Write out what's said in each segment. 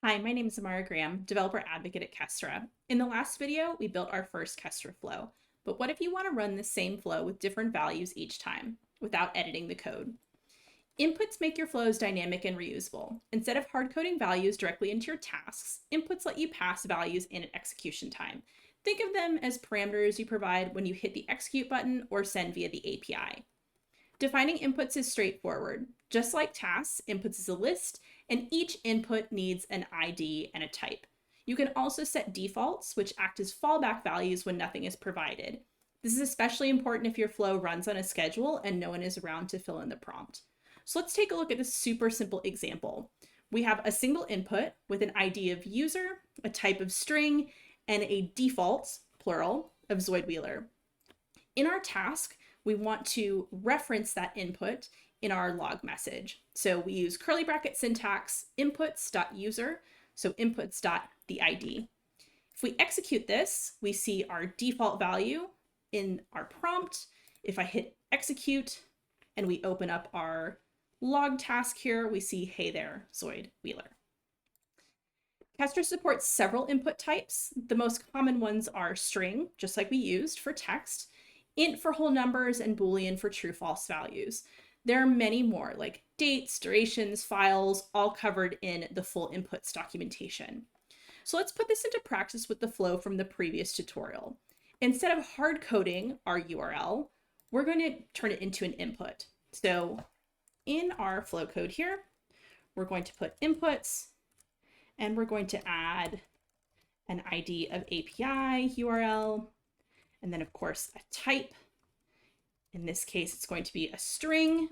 Hi, my name is Amara Graham, developer advocate at Kestra. In the last video, we built our first Kestra flow. But what if you want to run the same flow with different values each time without editing the code? Inputs make your flows dynamic and reusable. Instead of hard coding values directly into your tasks, inputs let you pass values in at execution time. Think of them as parameters you provide when you hit the execute button or send via the API. Defining inputs is straightforward. Just like tasks, inputs is a list, and each input needs an ID and a type. You can also set defaults, which act as fallback values when nothing is provided. This is especially important if your flow runs on a schedule and no one is around to fill in the prompt. So let's take a look at this super simple example. We have a single input with an ID of user, a type of string, and a default, plural, of Zoid Wheeler. In our task, we want to reference that input in our log message. So we use curly bracket syntax inputs.user, so inputs.theID. If we execute this, we see our default value in our prompt. If I hit execute and we open up our log task here, we see, hey there, Zoid Wheeler. Kestra supports several input types. The most common ones are string, just like we used for text, int for whole numbers, and Boolean for true-false values. There are many more, like dates, durations, files, all covered in the full inputs documentation. So let's put this into practice with the flow from the previous tutorial. Instead of hard coding our URL, we're going to turn it into an input. So in our flow code here, we're going to put inputs, and we're going to add an ID of API URL, and then of course a type. In this case, it's going to be a string,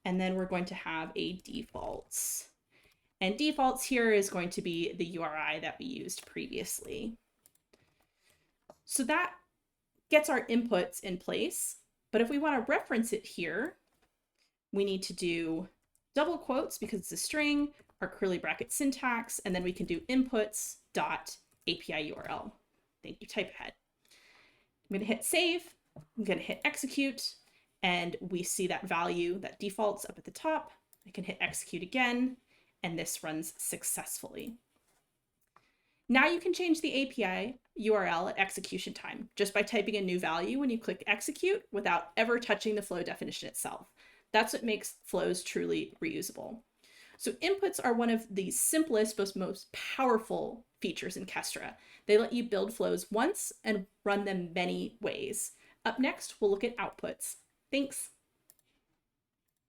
and then we're going to have a defaults. And defaults here is going to be the URI that we used previously. So that gets our inputs in place, but if we want to reference it here, we need to do double quotes because it's a string, our curly bracket syntax, and then we can do inputs dot API URL. Thank you, type ahead. I'm going to hit save. I'm going to hit execute, and we see that value that defaults up at the top. I can hit execute again, and this runs successfully. Now you can change the API URL at execution time just by typing a new value when you click execute without ever touching the flow definition itself. That's what makes flows truly reusable. So inputs are one of the simplest but most powerful features in Kestra. They let you build flows once and run them many ways. Up next, we'll look at outputs. Thanks.